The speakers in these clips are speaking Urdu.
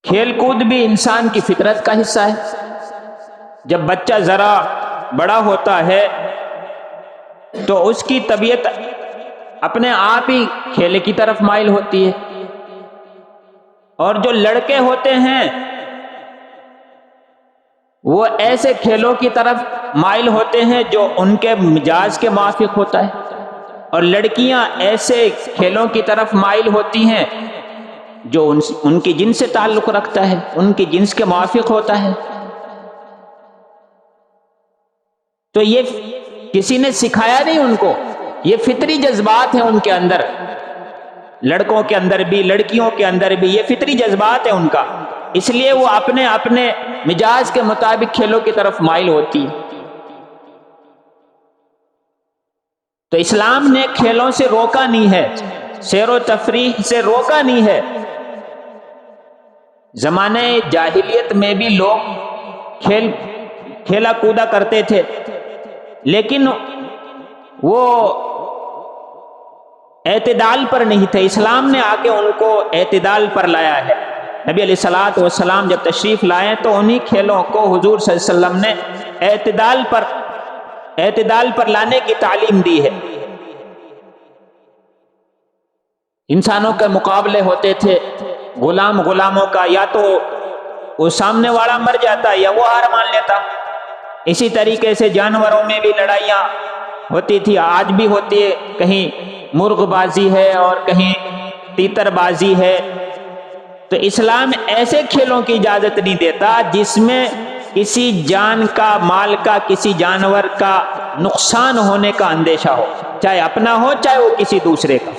کھیل کود بھی انسان کی فطرت کا حصہ ہے۔ جب بچہ ذرا بڑا ہوتا ہے تو اس کی طبیعت اپنے آپ ہی کھیل کی طرف مائل ہوتی ہے، اور جو لڑکے ہوتے ہیں وہ ایسے کھیلوں کی طرف مائل ہوتے ہیں جو ان کے مزاج کے موافق ہوتا ہے، اور لڑکیاں ایسے کھیلوں کی طرف مائل ہوتی ہیں جو ان کی جنس سے تعلق رکھتا ہے، ان کی جنس کے موافق ہوتا ہے۔ تو یہ کسی نے سکھایا نہیں ان کو، یہ فطری جذبات ہیں ان کے اندر، لڑکوں کے اندر بھی لڑکیوں کے اندر بھی یہ فطری جذبات ہیں ان کا، اس لیے وہ اپنے اپنے مزاج کے مطابق کھیلوں کی طرف مائل ہوتی ہے۔ تو اسلام نے کھیلوں سے روکا نہیں ہے، سیر و تفریح سے روکا نہیں ہے۔ زمانے جاہلیت میں بھی لوگ کھیلا کودا کرتے تھے، لیکن وہ اعتدال پر نہیں تھے، اسلام نے آ کے ان کو اعتدال پر لایا ہے۔ نبی علیہ الصلوۃ والسلام جب تشریف لائے تو انہی کھیلوں کو حضور صلی اللہ علیہ وسلم نے اعتدال پر لانے کی تعلیم دی ہے۔ انسانوں کے مقابلے ہوتے تھے غلاموں کا، یا تو وہ سامنے والا مر جاتا یا وہ ہار مان لیتا۔ اسی طریقے سے جانوروں میں بھی لڑائیاں ہوتی تھی، آج بھی ہوتی ہے، کہیں مرغ بازی ہے اور کہیں تیتر بازی ہے۔ تو اسلام ایسے کھیلوں کی اجازت نہیں دیتا جس میں کسی جان کا، مال کا، کسی جانور کا نقصان ہونے کا اندیشہ ہو، چاہے اپنا ہو چاہے وہ کسی دوسرے کا۔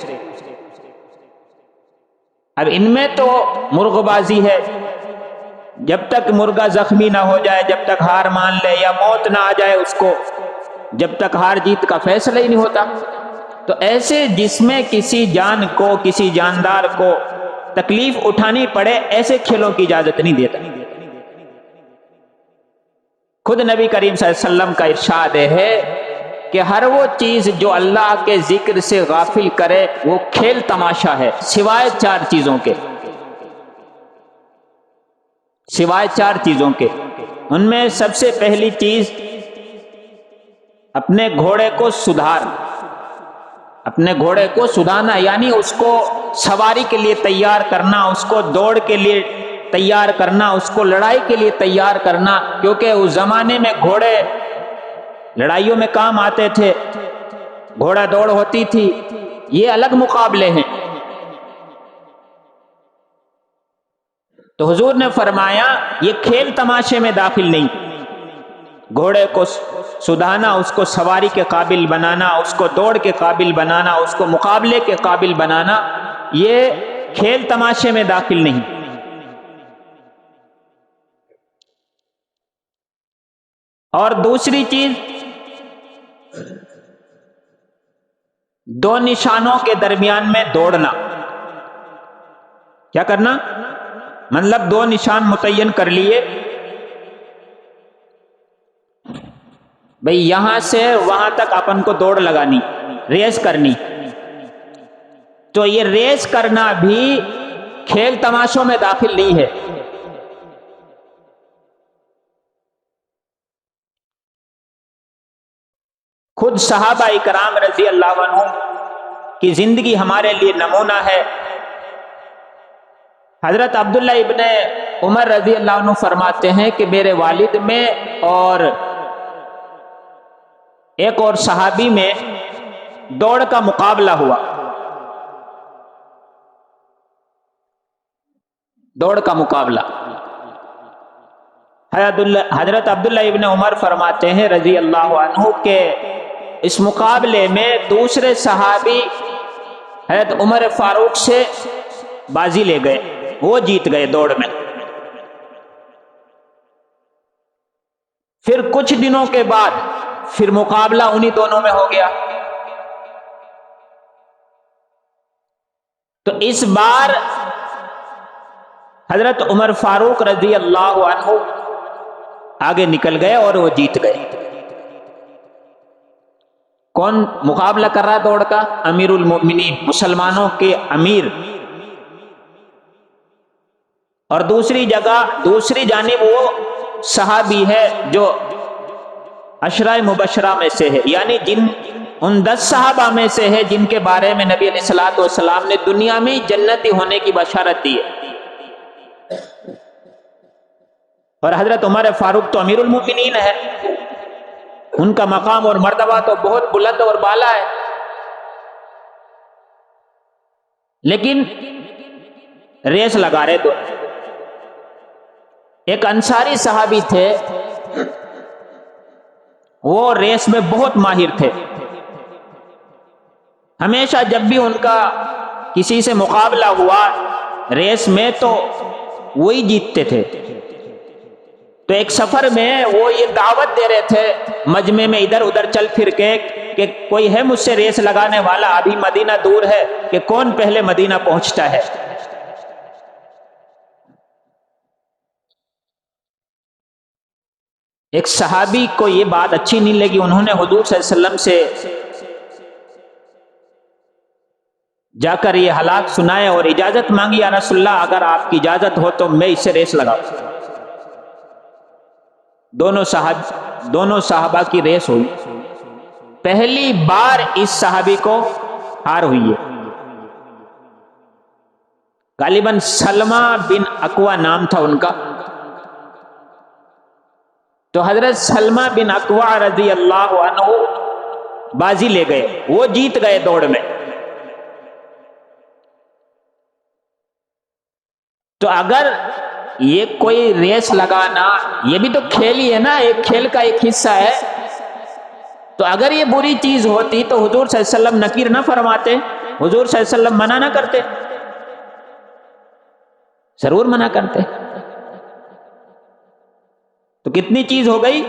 اب ان میں تو مرغ بازی ہے، جب تک مرغا زخمی نہ ہو جائے، جب تک ہار مان لے یا موت نہ آ جائے اس کو، جب تک ہار جیت کا فیصلہ ہی نہیں ہوتا۔ تو ایسے جس میں کسی جان کو، کسی جاندار کو تکلیف اٹھانی پڑے، ایسے کھیلوں کی اجازت نہیں دیتا۔ خود نبی کریم صلی اللہ علیہ وسلم کا ارشاد ہے کہ ہر وہ چیز جو اللہ کے ذکر سے غافل کرے وہ کھیل تماشا ہے، سوائے چار چیزوں کے، سوائے چار چیزوں کے۔ ان میں سب سے پہلی چیز اپنے گھوڑے کو سدھارنا، یعنی اس کو سواری کے لیے تیار کرنا، اس کو دوڑ کے لیے تیار کرنا، اس کو لڑائی کے لیے تیار کرنا، کیونکہ اس زمانے میں گھوڑے لڑائیوں میں کام آتے تھے، گھوڑا دوڑ ہوتی تھی، یہ الگ مقابلے ہیں۔ تو حضور نے فرمایا یہ کھیل تماشے میں داخل نہیں، گھوڑے کو سدھانا، اس کو سواری کے قابل بنانا، اس کو دوڑ کے قابل بنانا، اس کو مقابلے کے قابل بنانا، یہ کھیل تماشے میں داخل نہیں۔ اور دوسری چیز، دو نشانوں کے درمیان میں دوڑنا۔ کیا کرنا؟ مطلب دو نشان متعین کر لیے، بھئی یہاں سے وہاں تک اپن کو دوڑ لگانی، ریس کرنی۔ تو یہ ریس کرنا بھی کھیل تماشوں میں داخل نہیں ہے۔ خود صحابہ کرام رضی اللہ عنہ کی زندگی ہمارے لیے نمونہ ہے۔ حضرت عبداللہ ابن عمر رضی اللہ عنہ فرماتے ہیں کہ میرے والد میں اور ایک اور صحابی میں دوڑ کا مقابلہ ہوا، دوڑ کا مقابلہ۔ حضرت عبداللہ ابن عمر فرماتے ہیں رضی اللہ عنہ کہ اس مقابلے میں دوسرے صحابی حضرت عمر فاروق سے بازی لے گئے، وہ جیت گئے دوڑ میں۔ پھر کچھ دنوں کے بعد پھر مقابلہ انہی دونوں میں ہو گیا۔ تو اس بار حضرت عمر فاروق رضی اللہ عنہ آگے نکل گئے اور وہ جیت گئے۔ کون مقابلہ کر رہا دوڑ کا؟ امیر المؤمنین، مسلمانوں کے امیر اور دوسری جگہ دوسری جانب وہ صحابی ہے جو عشرہ مبشرہ میں سے ہے، یعنی ان 10 صحابہ میں سے ہے جن کے بارے میں نبی علیہ الصلوۃ والسلام نے دنیا میں جنتی ہونے کی بشارت دی ہے۔ اور حضرت عمر فاروق تو امیر المومنین ہے، ان کا مقام اور مرتبہ تو بہت بلند اور بالا ہے، لیکن ریس لگا رہے تو ایک انصاری صحابی تھے، وہ ریس میں بہت ماہر تھے، ہمیشہ جب بھی ان کا کسی سے مقابلہ ہوا ریس میں تو وہی جیتتے تھے۔ تو ایک سفر میں وہ یہ دعوت دے رہے تھے مجمع میں ادھر ادھر چل پھر کے کہ کوئی ہے مجھ سے ریس لگانے والا، ابھی مدینہ دور ہے کہ کون پہلے مدینہ پہنچتا ہے۔ ایک صحابی کو یہ بات اچھی نہیں لگی، انہوں نے حضور صلی اللہ علیہ وسلم سے جا کر یہ حالات سنائے اور اجازت مانگی، یا رسول اللہ اگر آپ کی اجازت ہو تو میں اس سے ریس لگاؤں۔ دونوں صحابہ کی ریس ہوئی، پہلی بار اس صحابی کو ہار ہوئی ہے، غالباً سلمہ بن اکوع نام تھا ان کا۔ تو حضرت سلمہ بن اکوع رضی اللہ عنہ بازی لے گئے، وہ جیت گئے دوڑ میں۔ تو اگر یہ کوئی ریس لگانا یہ بھی تو کھیل ہی ہے نا، ایک کھیل کا ایک حصہ ہے، تو اگر یہ بری چیز ہوتی تو حضور صلی اللہ علیہ وسلم نکیر نہ فرماتے، حضور صلی اللہ علیہ وسلم منع نہ کرتے، ضرور منع کرتے۔ تو کتنی چیز ہو گئی؟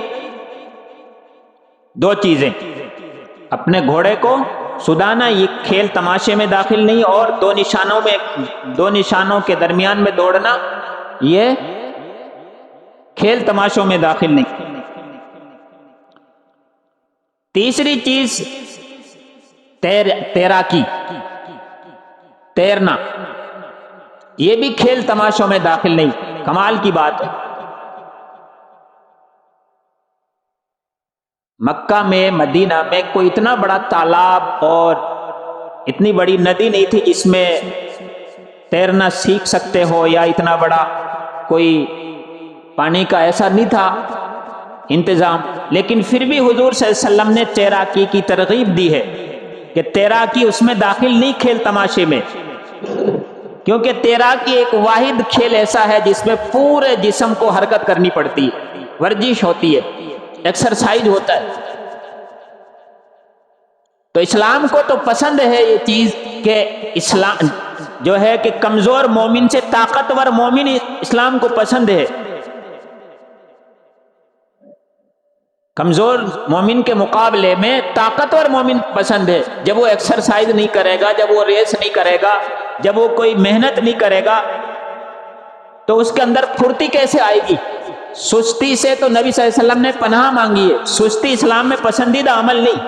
2 چیزیں، اپنے گھوڑے کو سدانا یہ کھیل تماشے میں داخل نہیں، اور 2 نشانوں کے درمیان میں دوڑنا یہ کھیل تماشوں میں داخل نہیں۔ تیسری چیز تیراکی، تیرنا، یہ بھی کھیل تماشوں میں داخل نہیں۔ کمال کی بات ہے، مکہ میں مدینہ میں کوئی اتنا بڑا تالاب اور اتنی بڑی ندی نہیں تھی جس میں تیرنا سیکھ سکتے ہو، یا اتنا بڑا کوئی پانی کا ایسا نہیں تھا انتظام، لیکن پھر بھی حضور صلی اللہ علیہ وسلم نے تیراکی کی ترغیب دی ہے کہ تیراکی اس میں داخل نہیں کھیل تماشے میں، کیونکہ تیراکی ایک واحد کھیل ایسا ہے جس میں پورے جسم کو حرکت کرنی پڑتی ہے، ورزش ہوتی ہے، ایکسرسائز ہوتا ہے۔ تو اسلام کو تو پسند ہے یہ چیز کہ اسلام جو ہے کہ کمزور مومن سے طاقتور مومن اسلام کو پسند ہے، کمزور مومن کے مقابلے میں طاقتور مومن پسند ہے۔ جب وہ ایکسرسائز نہیں کرے گا، جب وہ ریس نہیں کرے گا، جب وہ کوئی محنت نہیں کرے گا تو اس کے اندر پھرتی کیسے آئے گی؟ سستی سے تو نبی صلی اللہ علیہ وسلم نے پناہ مانگی ہے، سستی اسلام میں پسندیدہ عمل نہیں،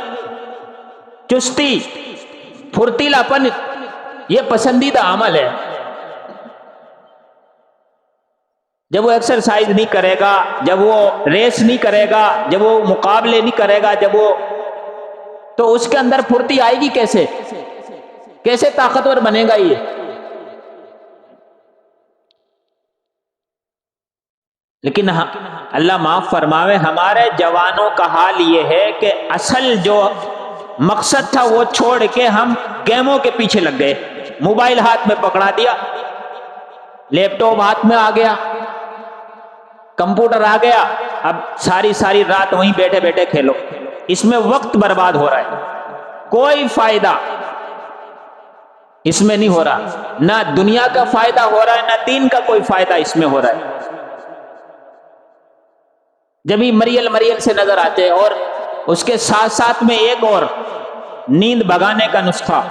چستی پھرتیلاپن یہ پسندیدہ عمل ہے۔ جب وہ ایکسرسائز نہیں کرے گا، جب وہ ریس نہیں کرے گا، جب وہ مقابلے نہیں کرے گا، تو اس کے اندر پھرتی آئے گی کیسے؟ کیسے طاقتور بنے گا یہ؟ لیکن اللہ معاف فرماوے، ہمارے جوانوں کا حال یہ ہے کہ اصل جو مقصد تھا وہ چھوڑ کے ہم گیموں کے پیچھے لگ گئے، موبائل ہاتھ میں پکڑا دیا، لیپ ٹاپ ہاتھ میں آ گیا، کمپیوٹر آ گیا، اب ساری رات وہیں بیٹھے بیٹھے کھیلو، اس میں وقت برباد ہو رہا ہے، کوئی فائدہ اس میں نہیں ہو رہا، نہ دنیا کا فائدہ ہو رہا ہے، نہ دین کا کوئی فائدہ اس میں ہو رہا ہے۔ جب ہی مریل سے نظر آتے، اور اس کے ساتھ ساتھ میں ایک اور نیند بھگانے کا نسخہ،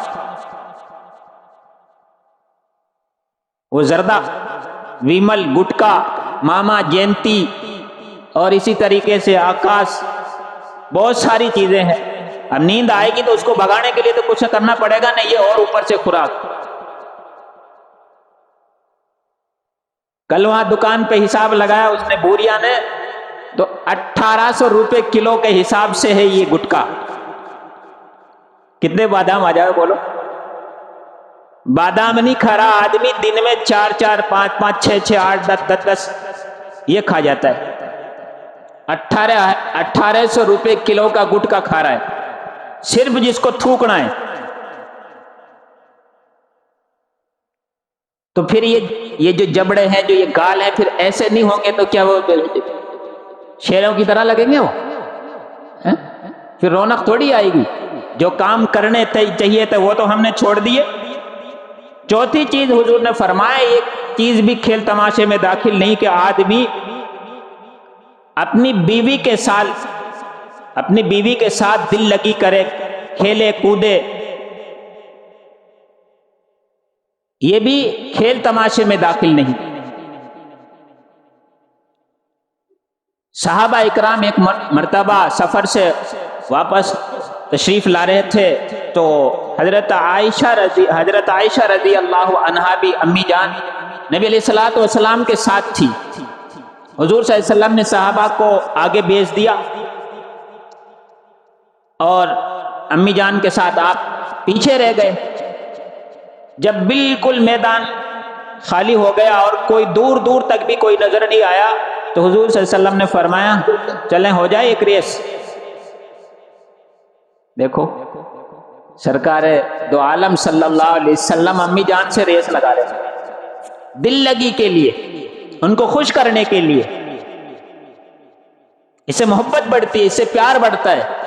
وہ زردہ، ویمل، گٹکا، ماما جینتی، اور اسی طریقے سے آکاش، بہت ساری چیزیں ہیں۔ اب نیند آئے گی تو اس کو بھگانے کے لیے تو کچھ کرنا پڑے گا نا، یہ اور اوپر سے خوراک۔ کل وہاں دکان پہ حساب لگایا اس نے بوریا نے، تو 1800 روپے کلو کے حساب سے ہے یہ گٹکا۔ کتنے بادام آ جائے بولو؟ بادام نہیں کھا رہا آدمی، دن میں 4 4 5 5 6 6 8 10 10 یہ کھا جاتا ہے۔ 1800 روپے کلو کا گٹکا کھا رہا ہے، صرف جس کو تھوکنا ہے۔ تو پھر یہ جو جبڑے ہیں، جو یہ گال ہیں، پھر ایسے نہیں ہوں گے تو کیا وہ شیروں کی طرح لگیں گے؟ وہ پھر رونق تھوڑی آئے گی۔ جو کام کرنے چاہیے تھے وہ تو ہم نے چھوڑ دیے۔ چوتھی چیز حضور نے فرمایا، ایک چیز بھی کھیل تماشے میں داخل نہیں کہ آدمی اپنی بیوی کے ساتھ دل لگی کرے، کھیلے کودے، یہ بھی کھیل تماشے میں داخل نہیں۔ صحابہ اکرام ایک مرتبہ سفر سے واپس تشریف لا رہے تھے، تو حضرت عائشہ رضی اللہ عنہا بھی، امی جان نبی علیہ الصلوۃ والسلام کے ساتھ تھی۔ حضور صلی اللہ علیہ وسلم نے صحابہ کو آگے بھیج دیا اور امی جان کے ساتھ آپ پیچھے رہ گئے۔ جب بالکل میدان خالی ہو گیا اور کوئی دور دور تک بھی کوئی نظر نہیں آیا، تو حضور صلی اللہ علیہ وسلم نے فرمایا چلیں ہو جائے ایک ریس۔ دیکھو سرکار دو عالم صلی اللہ علیہ وسلم امی جان سے ریس لگا رہے ہیں، دل لگی کے لیے، ان کو خوش کرنے کے لیے۔ اس سے محبت بڑھتی ہے، اس سے پیار بڑھتا ہے۔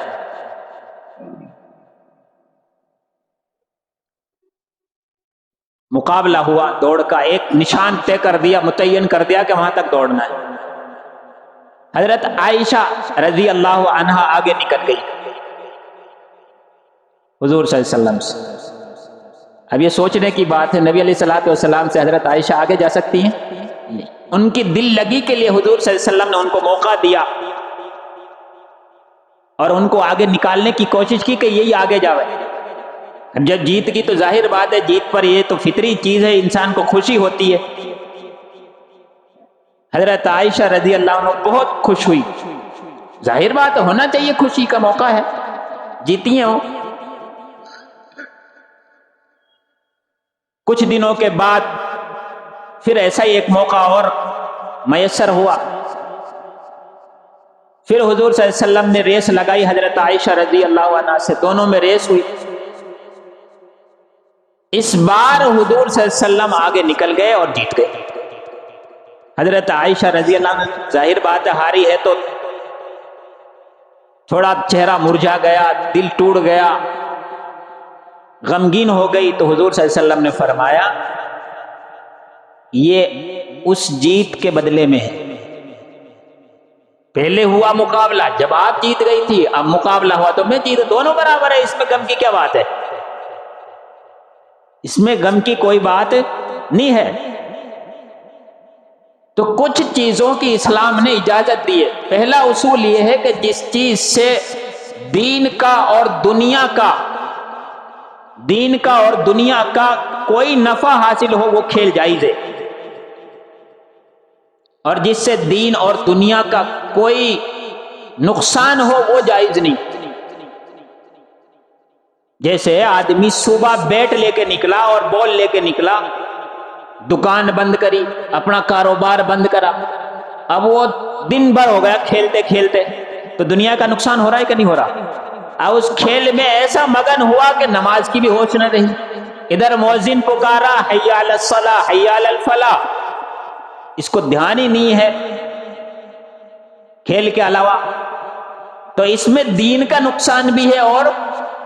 مقابلہ ہوا دوڑ کا، ایک نشان طے کر دیا، متعین کر دیا کہ وہاں تک دوڑنا ہے۔ حضرت عائشہ رضی اللہ عنہا آگے نکل گئی حضور صلی اللہ علیہ وسلم سے۔ اب یہ سوچنے کی بات ہے، نبی علیہ الصلوۃ والسلام سے حضرت عائشہ آگے جا سکتی ہیں؟ ان کی دل لگی کے لیے حضور صلی اللہ علیہ وسلم نے ان کو موقع دیا اور ان کو آگے نکالنے کی کوشش کی کہ یہی آگے جاوے۔ جب جیت گئی تو ظاہر بات ہے، جیت پر یہ تو فطری چیز ہے، انسان کو خوشی ہوتی ہے۔ حضرت عائشہ رضی اللہ عنہ بہت خوش ہوئی، ظاہر بات ہونا چاہیے، خوشی کا موقع ہے، جیتی ہیں وہ۔ کچھ دنوں کے بعد پھر ایسا ہی ایک موقع اور میسر ہوا، پھر حضور صلی اللہ علیہ وسلم نے ریس لگائی حضرت عائشہ رضی اللہ عنہ سے، دونوں میں ریس ہوئی۔ اس بار حضور صلی اللہ علیہ وسلم آگے نکل گئے اور جیت گئے۔ حضرت عائشہ رضی اللہ عنہ ظاہر بات ہے ہاری ہے تو تھوڑا چہرہ مرجھا گیا، دل ٹوٹ گیا، غمگین ہو گئی۔ تو حضور صلی اللہ علیہ وسلم نے فرمایا یہ اس جیت کے بدلے میں ہے۔ پہلے ہوا مقابلہ جب آپ جیت گئی تھی، اب مقابلہ ہوا تو میں جیت، دونوں برابر ہے، اس میں غم کی کیا بات ہے؟ اس میں غم کی کوئی بات نہیں ہے۔ تو کچھ چیزوں کی اسلام نے اجازت دی ہے۔ پہلا اصول یہ ہے کہ جس چیز سے دین کا اور دنیا کا کوئی نفع حاصل ہو وہ کھیل جائز ہے، اور جس سے دین اور دنیا کا کوئی نقصان ہو وہ جائز نہیں۔ جیسے آدمی صبح بیٹ لے کے نکلا اور بال لے کے نکلا، دکان بند کری، اپنا کاروبار بند کرا، اب وہ دن بھر ہو گیا کھیلتے کھیلتے، تو دنیا کا نقصان ہو رہا ہے کہ نہیں ہو رہا؟ اب اس کھیل میں ایسا مگن ہوا کہ نماز کی بھی ہوش نہ رہی، ادھر مؤذن پکارا حی علی الصلاۃ حی علی الفلاح، اس کو دھیان ہی نہیں ہے کھیل کے علاوہ۔ تو اس میں دین کا نقصان بھی ہے اور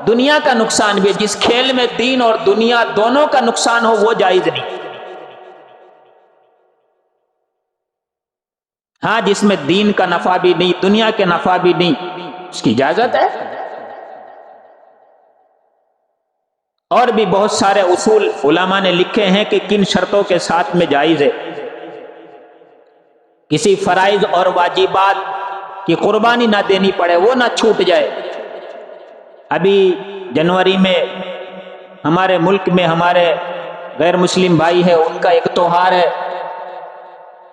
دنیا کا نقصان بھی ہے۔ جس کھیل میں دین اور دنیا دونوں کا نقصان ہو وہ جائز نہیں۔ ہاں جس میں دین کا نفع بھی نہیں، دنیا کے نفع بھی نہیں، اس کی اجازت ہے۔ اور بھی بہت سارے اصول علماء نے لکھے ہیں کہ کن شرطوں کے ساتھ میں جائز ہے۔ کسی فرائض اور واجبات کی قربانی نہ دینی پڑے، وہ نہ چھوٹ جائے۔ ابھی جنوری میں ہمارے ملک میں ہمارے غیر مسلم بھائی ہیں، ان کا ایک تہوار ہے